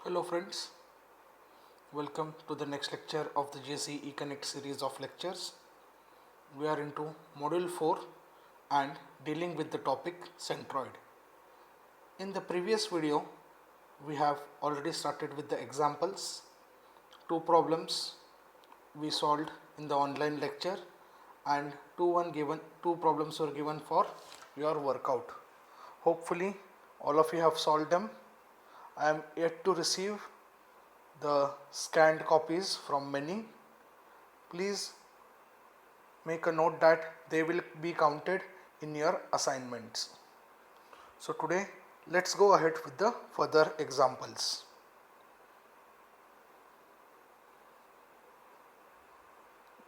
Hello friends, welcome to the next lecture of the JC eConnect series of lectures. We are into module 4 and dealing with the topic centroid. In the previous video, we have already started with the examples. Two problems we solved in the online lecture and two problems were given for your workout. Hopefully all of you have solved them. I am yet to receive the scanned copies from many. Please make a note that they will be counted in your assignments. So today let's go ahead with the further examples.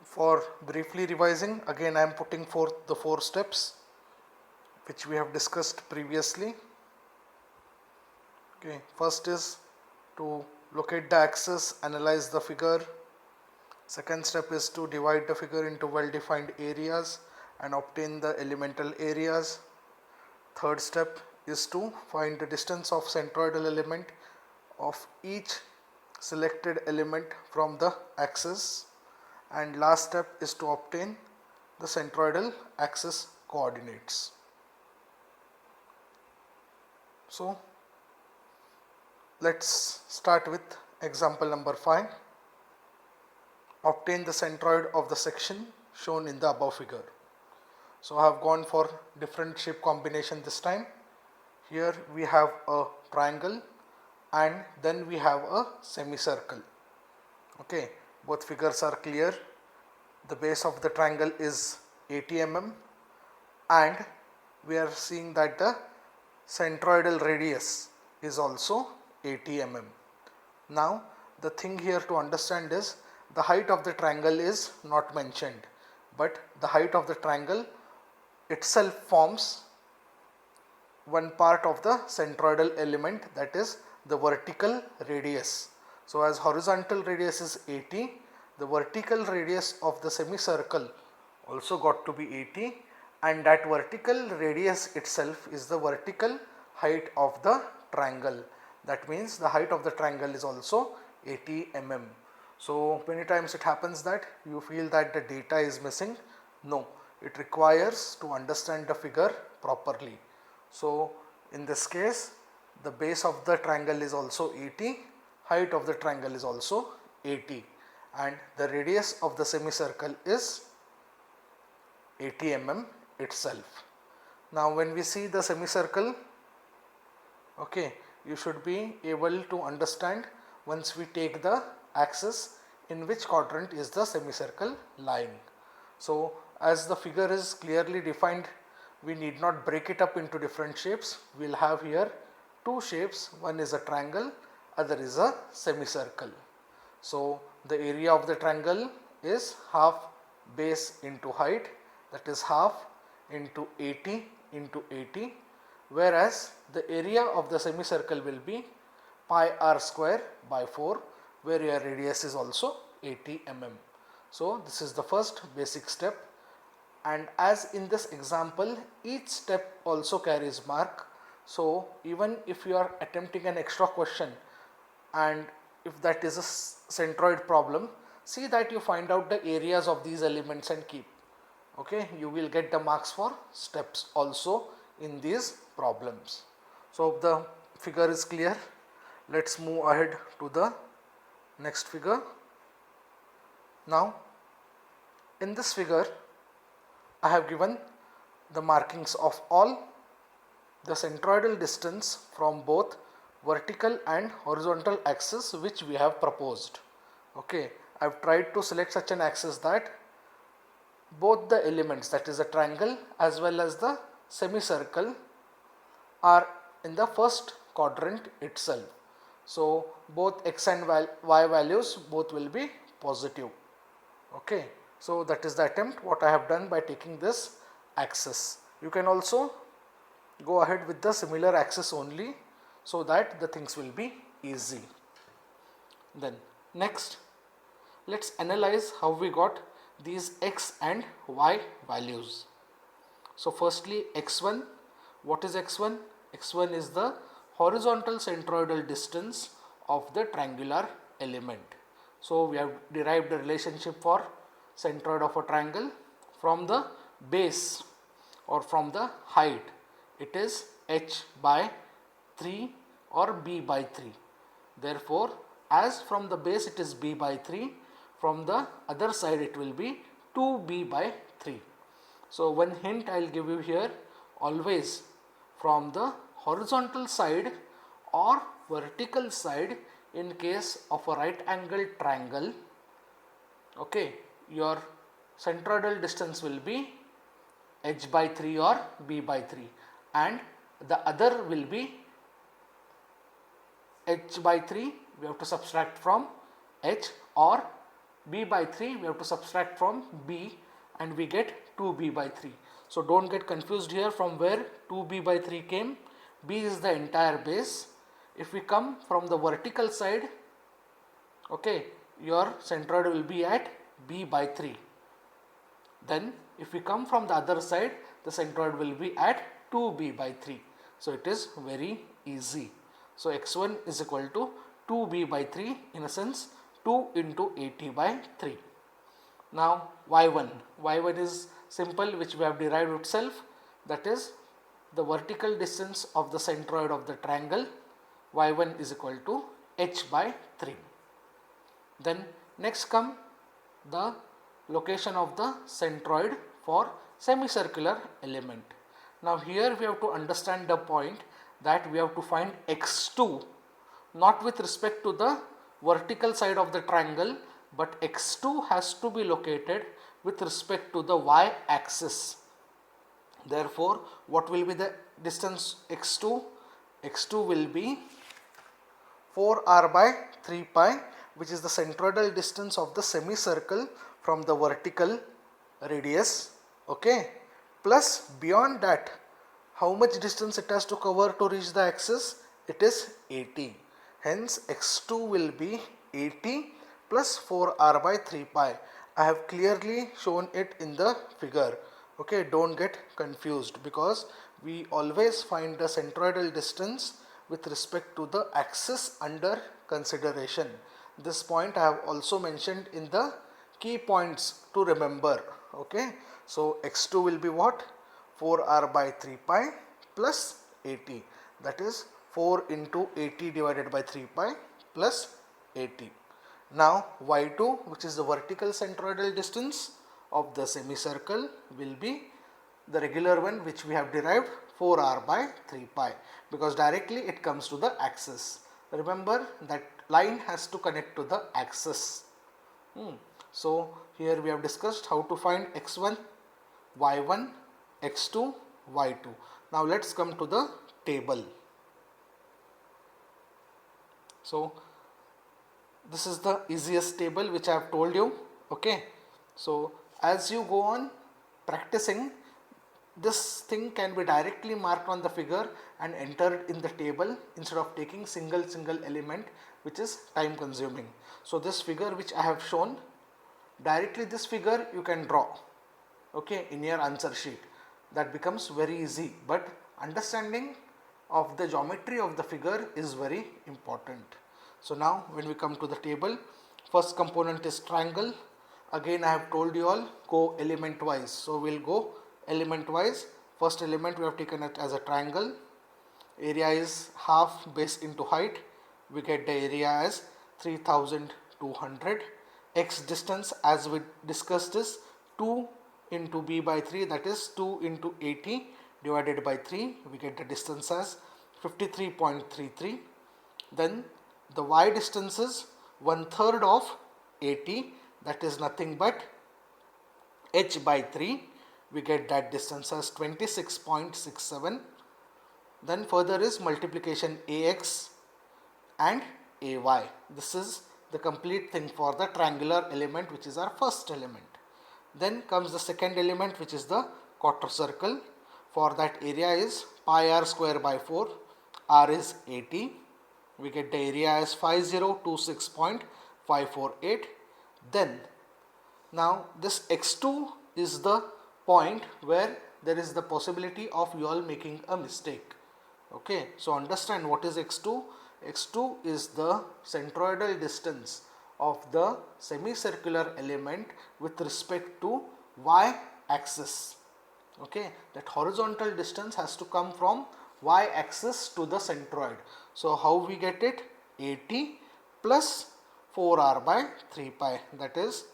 For briefly revising, again I am putting forth the 4 steps which we have discussed previously. Okay, first is to locate the axis, analyze the figure. Second step is to divide the figure into well-defined areas and obtain the elemental areas. Third step is to find the distance of centroidal element of each selected element from the axis. And last step is to obtain the centroidal axis coordinates. So let's start with example number 5. Obtain the centroid of the section shown in the above figure. So I have gone for different shape combination this time. Here we have a triangle and then we have a semicircle. Okay, both figures are clear. The base of the triangle is 80 mm and we are seeing that the centroidal radius is also 80 mm. Now the thing here to understand is the height of the triangle is not mentioned, but the height of the triangle itself forms one part of the centroidal element, that is the vertical radius. So as horizontal radius is 80, the vertical radius of the semicircle also got to be 80, and that vertical radius itself is the vertical height of the triangle. That means the height of the triangle is also 80 mm. So many times it happens that you feel that the data is missing. No, it requires to understand the figure properly. So in this case the base of the triangle is also 80, height of the triangle is also 80, and the radius of the semicircle is 80 mm itself. Now when we see the semicircle, okay, you should be able to understand once we take the axis in which quadrant is the semicircle lying. So as the figure is clearly defined, we need not break it up into different shapes. We will have here two shapes, one is a triangle, other is a semicircle. So the area of the triangle is half base into height, that is half into 80 into 80, whereas the area of the semicircle will be pi r square by 4, where your radius is also 80 mm. So this is the first basic step, and as in this example each step also carries mark. So even if you are attempting an extra question and if that is a centroid problem, see that you find out the areas of these elements and keep. Okay, you will get the marks for steps also in these problems. So the figure is clear. Let's move ahead to the next figure. Now in this figure I have given the markings of all the centroidal distance from both vertical and horizontal axis which we have proposed. Okay, I have tried to select such an axis that both the elements, that is the triangle as well as the semicircle, are in the first quadrant itself. So both x and y values both will be positive. Okay, so that is the attempt what I have done by taking this axis. You can also go ahead with the similar axis only, so that the things will be easy. Then next let's analyze how we got these x and y values. So firstly x1, what is x1? x1 is the horizontal centroidal distance of the triangular element. So we have derived the relationship for centroid of a triangle from the base or from the height. It is h by 3 or b by 3. Therefore, as from the base it is b by 3, from the other side it will be 2b by 3. So one hint I will give you here, always from the horizontal side or vertical side in case of a right angled triangle, okay, your centroidal distance will be h by 3 or b by 3, and the other will be h by 3 we have to subtract from h, or b by 3 we have to subtract from b, and we get 2b by 3. So don't get confused here from where 2b by 3 came. B is the entire base. If we come from the vertical side, okay, your centroid will be at b by 3. Then if we come from the other side, the centroid will be at 2b by 3. So it is very easy. So x1 is equal to 2b by 3, in a sense 2 into 80 by 3. Now y1 is simple, which we have derived itself, that is the vertical distance of the centroid of the triangle. Y1 is equal to h by 3. Then next come the location of the centroid for semicircular element. Now here we have to understand the point that we have to find x2 not with respect to the vertical side of the triangle, but x2 has to be located with respect to the y axis. Therefore, what will be the distance x2? x2 will be 4r by 3 pi, which is the centroidal distance of the semicircle from the vertical radius, okay, plus beyond that how much distance it has to cover to reach the axis? It is 80. Hence x2 will be 80 plus 4r by 3 pi. I have clearly shown it in the figure. Okay, don't get confused, because we always find the centroidal distance with respect to the axis under consideration. This point I have also mentioned in the key points to remember. Okay, so x2 will be what? 4r by 3 pi plus 80, that is 4 into 80 divided by 3 pi plus 80. Now y2, which is the vertical centroidal distance of the semicircle, will be the regular one which we have derived, 4r by 3 pi, because directly it comes to the axis. Remember that line has to connect to the axis. So here we have discussed how to find x1, y1, x2, y2. Now let's come to the table. So this is the easiest table which I have told you. Okay, so as you go on practicing, this thing can be directly marked on the figure and entered in the table instead of taking single element, which is time consuming. So this figure which I have shown, directly this figure you can draw, okay, in your answer sheet. That becomes very easy, but understanding of the geometry of the figure is very important. So now when we come to the table, first component is triangle. Again I have told you all, go element wise. So we will go element wise. First element we have taken it as a triangle. Area is half base into height. We get the area as 3200. X distance, as we discussed, is 2 into b by 3, that is 2 into 80 divided by 3. We get the distance as 53.33. Then the y distance is 1/3 of 80, that is nothing but h by 3. We get that distance as 26.67. Then further is multiplication ax and ay. This is the complete thing for the triangular element, which is our first element. Then comes the second element, which is the quarter circle. For that, area is pi r square by 4. R is 80. We get the area as 5026.548. Then now this x2 is the point where there is the possibility of you all making a mistake. Okay, so understand what is x2. x2 is the centroidal distance of the semicircular element with respect to y axis. Okay, that horizontal distance has to come from y axis to the centroid. So how we get it? 80 plus 4r by 3 pi, that is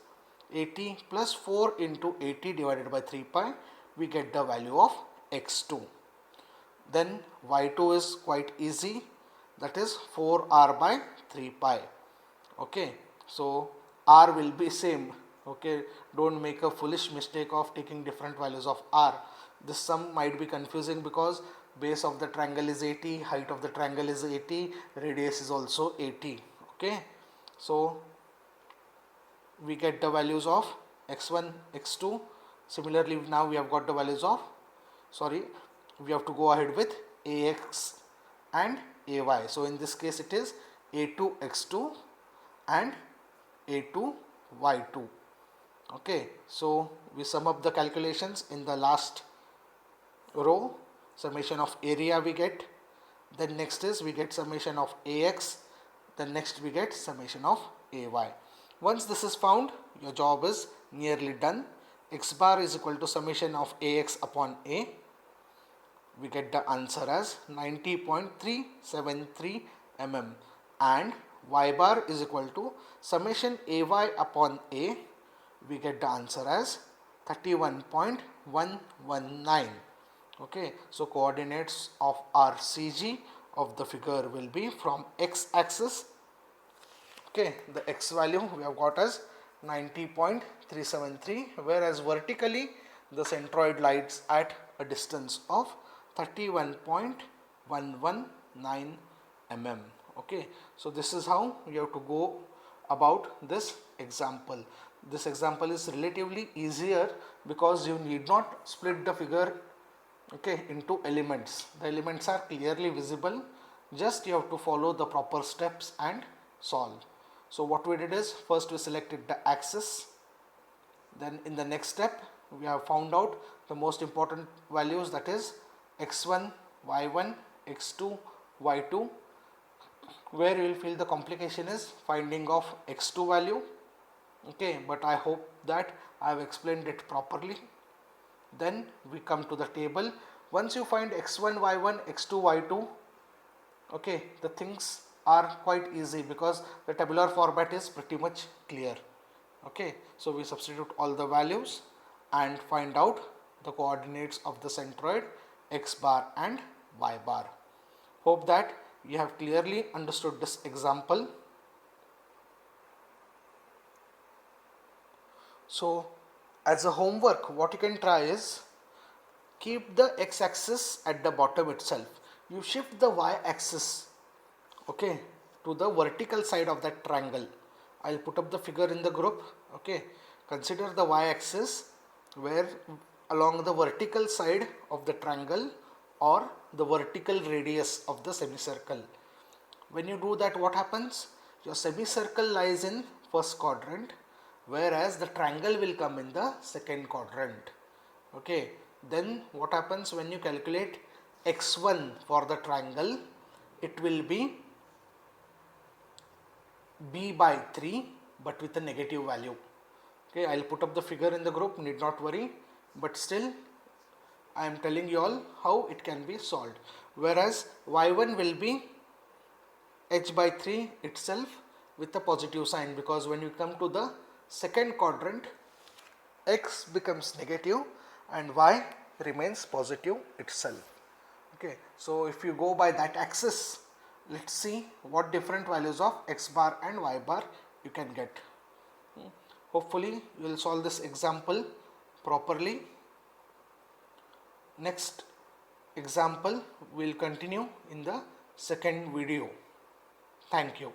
80 plus 4 into 80 divided by 3 pi, we get the value of x2. Then y2 is quite easy, that is 4r by 3 pi. Okay, so r will be same. Okay, don't make a foolish mistake of taking different values of r. This sum might be confusing because base of the triangle is 80, height of the triangle is 80, radius is also 80. Okay, so we get the values of x1, x2. Similarly, now we have got the values of, we have to go ahead with ax and ay. So in this case it is a2 x2 and a2 y2. Okay, so we sum up the calculations in the last row. Summation of area we get, then next is we get summation of ax, then next we get summation of ay. Once this is found, your job is nearly done. X bar is equal to summation of ax upon a. We get the answer as 90.373 mm, and y bar is equal to summation ay upon a. We get the answer as 31.119. Okay, so coordinates of our CG of the figure will be from x axis. Okay, the x value we have got as 90.373, whereas vertically the centroid lies at a distance of 31.119 mm. Okay, so this is how you have to go about this example. This example is relatively easier because you need not split the figure, okay, into elements. The elements are clearly visible, just you have to follow the proper steps and solve. So what we did is, first we selected the axis, then in the next step we have found out the most important values, that is x1, y1, x2, y2. Where you will feel the complication is finding of x2 value. Okay, but I hope that I have explained it properly. Then we come to the table. Once you find x1, y1, x2, y2, okay, the things are quite easy because the tabular format is pretty much clear. Okay, so we substitute all the values and find out the coordinates of the centroid x bar and y bar. Hope that you have clearly understood this example. So as a homework, what you can try is keep the x axis at the bottom itself. You shift the y axis, okay, to the vertical side of that triangle. I'll put up the figure in the group. Okay, consider the y axis where along the vertical side of the triangle or the vertical radius of the semicircle. When you do that, what happens? Your semicircle lies in first quadrant, whereas the triangle will come in the second quadrant. Okay, then what happens when you calculate x1 for the triangle? It will be b by 3 but with a negative value. Okay, I'll put up the figure in the group, need not worry, but still I am telling you all how it can be solved. Whereas y1 will be h by 3 itself with a positive sign, because when you come to the second quadrant, x becomes negative and y remains positive itself. Okay, so if you go by that axis, let's see what different values of x bar and y bar you can get. Hopefully you will solve this example properly. Next example we will continue in the second video. Thank you.